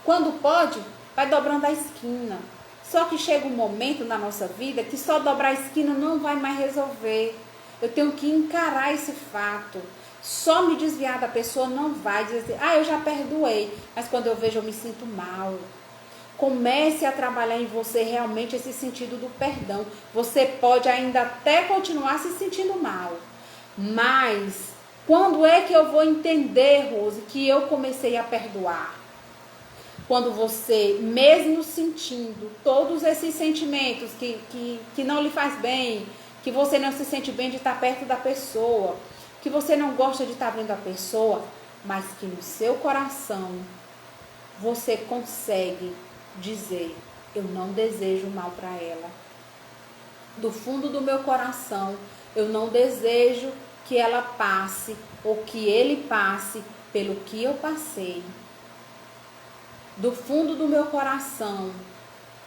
quando pode, vai dobrando a esquina. Só que chega um momento na nossa vida que só dobrar a esquina não vai mais resolver. Eu tenho que encarar esse fato. Só me desviar da pessoa não vai dizer assim: eu já perdoei, mas quando eu vejo eu me sinto mal. Comece a trabalhar em você realmente esse sentido do perdão. Você pode ainda até continuar se sentindo mal, mas quando é que eu vou entender, Rose, que eu comecei a perdoar? Quando você, mesmo sentindo todos esses sentimentos que não lhe faz bem, que você não se sente bem de estar perto da pessoa, que você não gosta de estar vendo a pessoa, mas que no seu coração você consegue dizer: eu não desejo mal para ela. Do fundo do meu coração, eu não desejo que ela passe ou que ele passe pelo que eu passei. Do fundo do meu coração,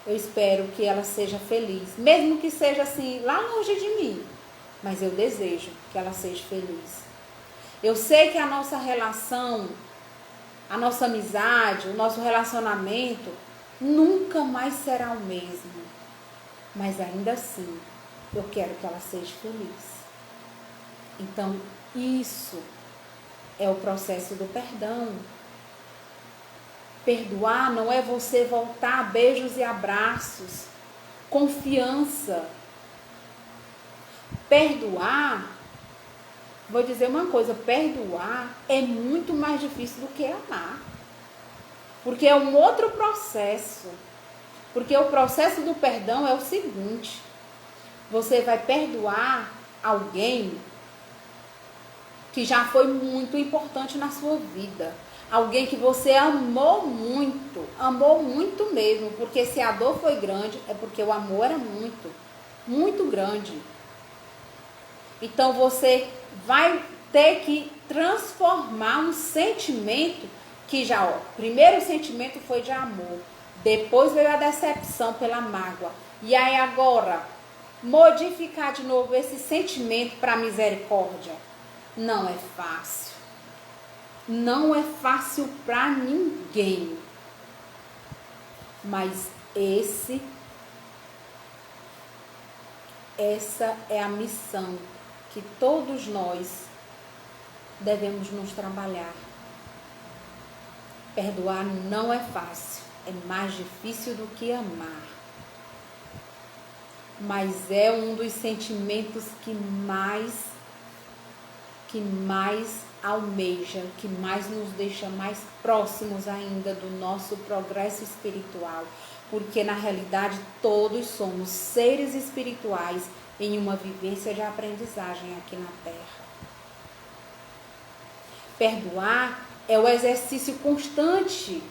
eu espero que ela seja feliz, mesmo que seja assim, lá longe de mim, mas eu desejo que ela seja feliz. Eu sei que a nossa relação, a nossa amizade, o nosso relacionamento nunca mais será o mesmo, mas ainda assim, eu quero que ela seja feliz. Então, isso é o processo do perdão. Perdoar não é você voltar a beijos e abraços, confiança. Perdoar, vou dizer uma coisa, perdoar é muito mais difícil do que amar. Porque é um outro processo. Porque o processo do perdão é o seguinte: você vai perdoar alguém que já foi muito importante na sua vida. Alguém que você amou muito mesmo, porque se a dor foi grande, é porque o amor era muito grande. Então você vai ter que transformar um sentimento que já, ó, primeiro sentimento foi de amor, depois veio a decepção pela mágoa, e aí agora modificar de novo esse sentimento para misericórdia não é fácil. Não é fácil para ninguém. Mas essa é a missão que todos nós devemos nos trabalhar. Perdoar não é fácil, é mais difícil do que amar. Mas é um dos sentimentos que mais almeja, que mais nos deixa mais próximos ainda do nosso progresso espiritual, porque na realidade todos somos seres espirituais em uma vivência de aprendizagem aqui na Terra. Perdoar é um exercício constante,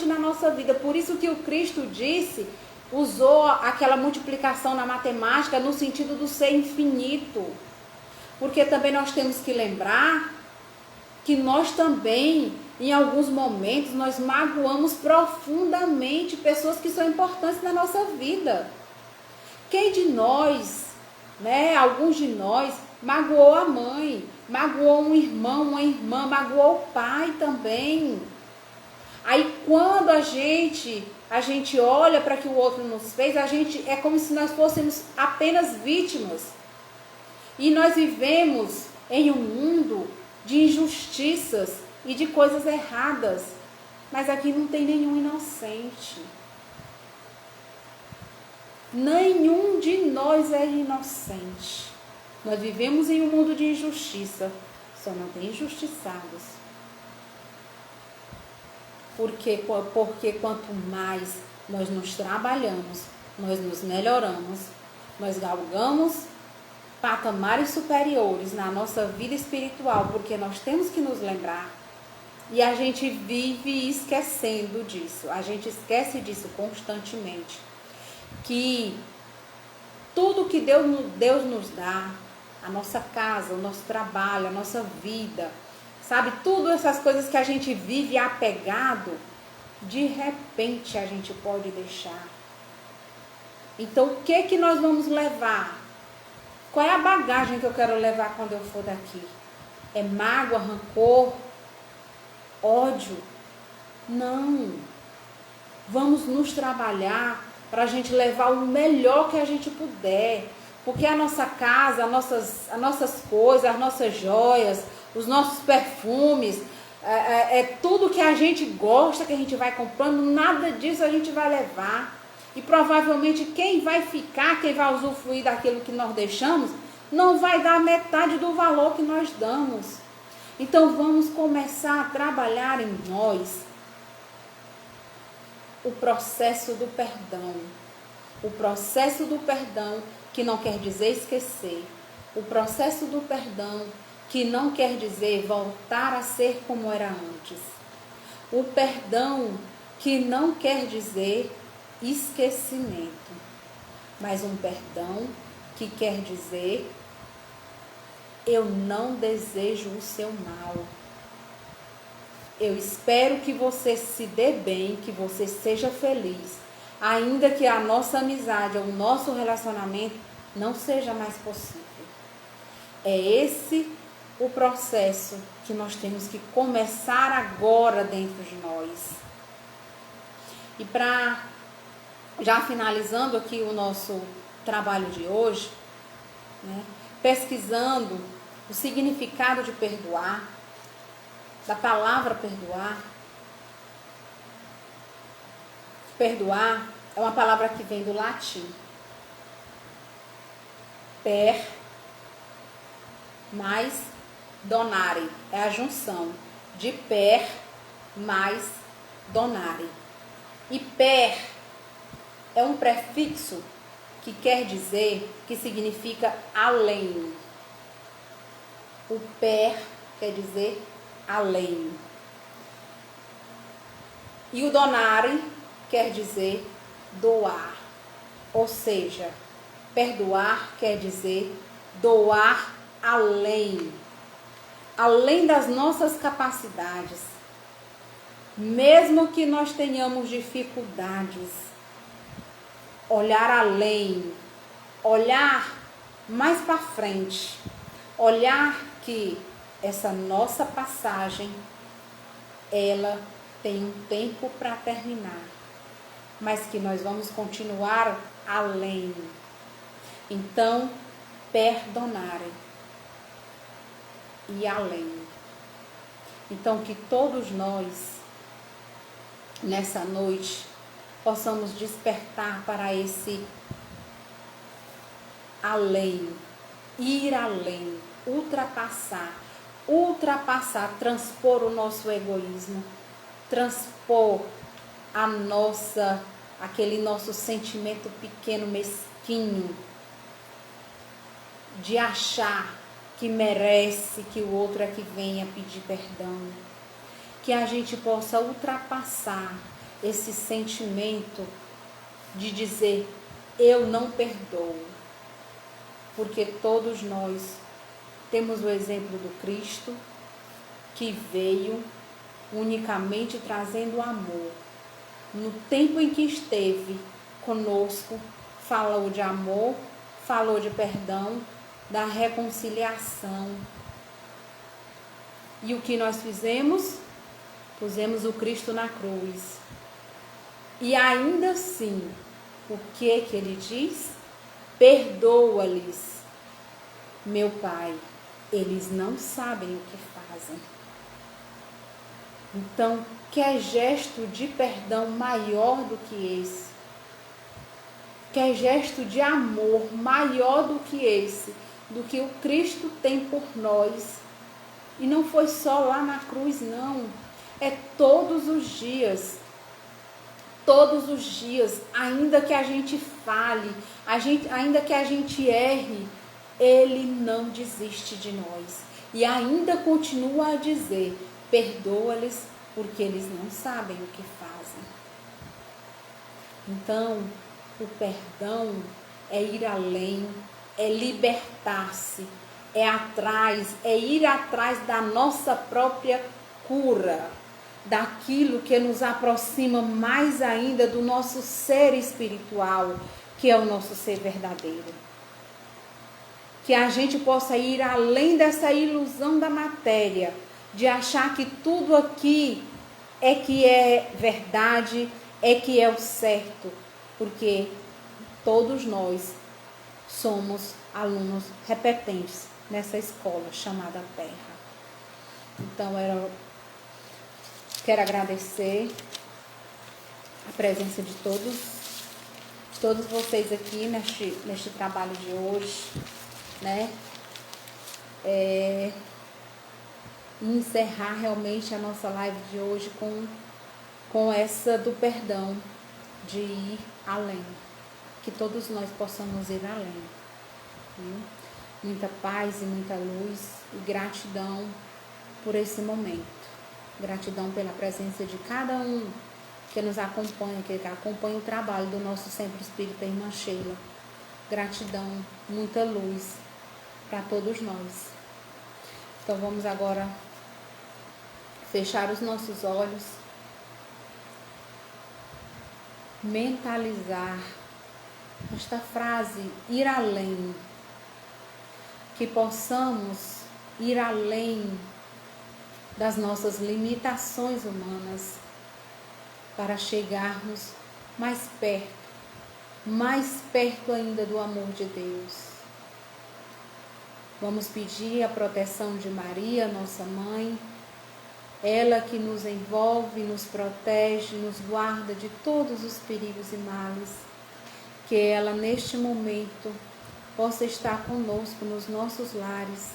na nossa vida. Por isso que o Cristo usou aquela multiplicação na matemática no sentido do ser infinito. Porque também nós temos que lembrar que nós também, em alguns momentos, nós magoamos profundamente pessoas que são importantes na nossa vida. Quem de nós, alguns de nós, magoou a mãe, magoou um irmão, uma irmã, magoou o pai também. Aí quando a gente olha para o que o outro nos fez, é como se nós fôssemos apenas vítimas. E nós vivemos em um mundo de injustiças e de coisas erradas. Mas aqui não tem nenhum inocente. Nenhum de nós é inocente. Nós vivemos em um mundo de injustiça. Só não tem injustiçados. Porque quanto mais nós nos trabalhamos, nós nos melhoramos, nós galgamos patamares superiores na nossa vida espiritual, porque nós temos que nos lembrar, e a gente vive esquecendo disso, a gente esquece disso constantemente, que tudo que Deus nos dá, a nossa casa, o nosso trabalho, a nossa vida, sabe, tudo essas coisas que a gente vive apegado, de repente a gente pode deixar. Então o que nós vamos levar? Qual é a bagagem que eu quero levar quando eu for daqui? É mágoa, rancor, ódio? Não. Vamos nos trabalhar para a gente levar o melhor que a gente puder. Porque a nossa casa, as nossas coisas, as nossas joias, os nossos perfumes, tudo que a gente gosta, que a gente vai comprando, nada disso a gente vai levar. E provavelmente quem vai ficar, quem vai usufruir daquilo que nós deixamos, não vai dar metade do valor que nós damos. Então vamos começar a trabalhar em nós o processo do perdão. O processo do perdão que não quer dizer esquecer. O processo do perdão que não quer dizer voltar a ser como era antes. O perdão que não quer dizer esquecimento, mas um perdão que quer dizer eu não desejo o seu mal. Eu espero que você se dê bem, que você seja feliz, ainda que a nossa amizade ou o nosso relacionamento não seja mais possível. É esse o processo que nós temos que começar agora dentro de nós. E para já finalizando aqui o nosso trabalho de hoje, né, pesquisando o significado de perdoar, da palavra perdoar. Perdoar é uma palavra que vem do latim. Per mais donare. É a junção de per mais donare. E per é um prefixo que quer dizer, que significa além. O per quer dizer além. E o donare quer dizer doar. Ou seja, perdoar quer dizer doar além. Além das nossas capacidades. Mesmo que nós tenhamos dificuldades, olhar além, olhar mais para frente, olhar que essa nossa passagem, ela tem um tempo para terminar, mas que nós vamos continuar além. Então, perdonarem e além. Então, que todos nós, nessa noite, possamos despertar para esse além, ir além, ultrapassar, transpor o nosso egoísmo, transpor aquele nosso sentimento pequeno, mesquinho, de achar que merece que o outro é que venha pedir perdão. Que a gente possa ultrapassar esse sentimento de dizer, eu não perdoo. Porque todos nós temos o exemplo do Cristo, que veio unicamente trazendo amor. No tempo em que esteve conosco, falou de amor, falou de perdão, da reconciliação. E o que nós fizemos? Pusemos o Cristo na cruz. E ainda assim, o que ele diz? Perdoa-lhes, meu Pai, eles não sabem o que fazem. Então, quer gesto de perdão maior do que esse? Quer gesto de amor maior do que esse? Do que o Cristo tem por nós? E não foi só lá na cruz, não. É todos os dias. Todos os dias, ainda que a gente fale, ainda que a gente erre, Ele não desiste de nós. E ainda continua a dizer, perdoa-lhes, porque eles não sabem o que fazem. Então, o perdão é ir além, é libertar-se, é ir atrás da nossa própria cura, daquilo que nos aproxima mais ainda do nosso ser espiritual, que é o nosso ser verdadeiro. Que a gente possa ir além dessa ilusão da matéria, de achar que tudo aqui é que é verdade, é que é o certo, porque todos nós somos alunos repetentes nessa escola chamada Terra. Então, quero agradecer a presença de todos vocês aqui neste trabalho de hoje, né? E encerrar realmente a nossa live de hoje com essa do perdão, de ir além. Que todos nós possamos ir além. Viu? Muita paz e muita luz e gratidão por esse momento. Gratidão pela presença de cada um que nos acompanha, que acompanha o trabalho do nosso Centro Espírita Irmã Sheila. Gratidão, muita luz para todos nós. Então vamos agora fechar os nossos olhos, mentalizar esta frase, ir além, que possamos ir além das nossas limitações humanas para chegarmos mais perto ainda do amor de Deus. Vamos pedir a proteção de Maria, nossa mãe, ela que nos envolve, nos protege, nos guarda de todos os perigos e males, que ela neste momento possa estar conosco nos nossos lares,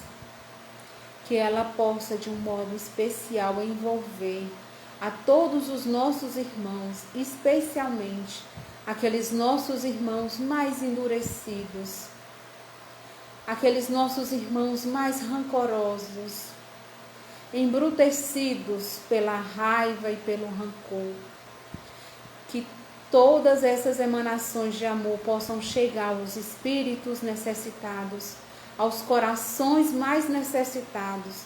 que ela possa de um modo especial envolver a todos os nossos irmãos, especialmente aqueles nossos irmãos mais endurecidos, aqueles nossos irmãos mais rancorosos, embrutecidos pela raiva e pelo rancor. Que todas essas emanações de amor possam chegar aos espíritos necessitados, aos corações mais necessitados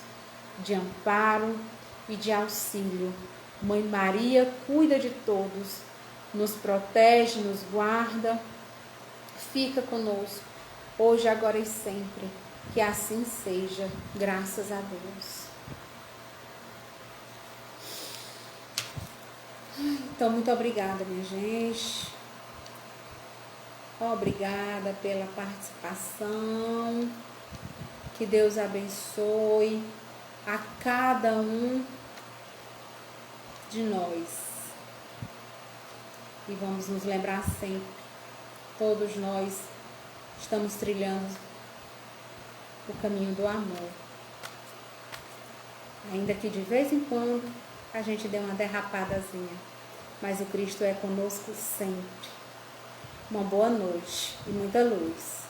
de amparo e de auxílio. Mãe Maria cuida de todos, nos protege, nos guarda, fica conosco, hoje, agora e sempre. Que assim seja, graças a Deus. Então, muito obrigada, minha gente. Obrigada pela participação. Que Deus abençoe a cada um de nós. E vamos nos lembrar sempre, todos nós estamos trilhando o caminho do amor. Ainda que de vez em quando a gente dê uma derrapadazinha, mas o Cristo é conosco sempre. Uma boa noite e muita luz.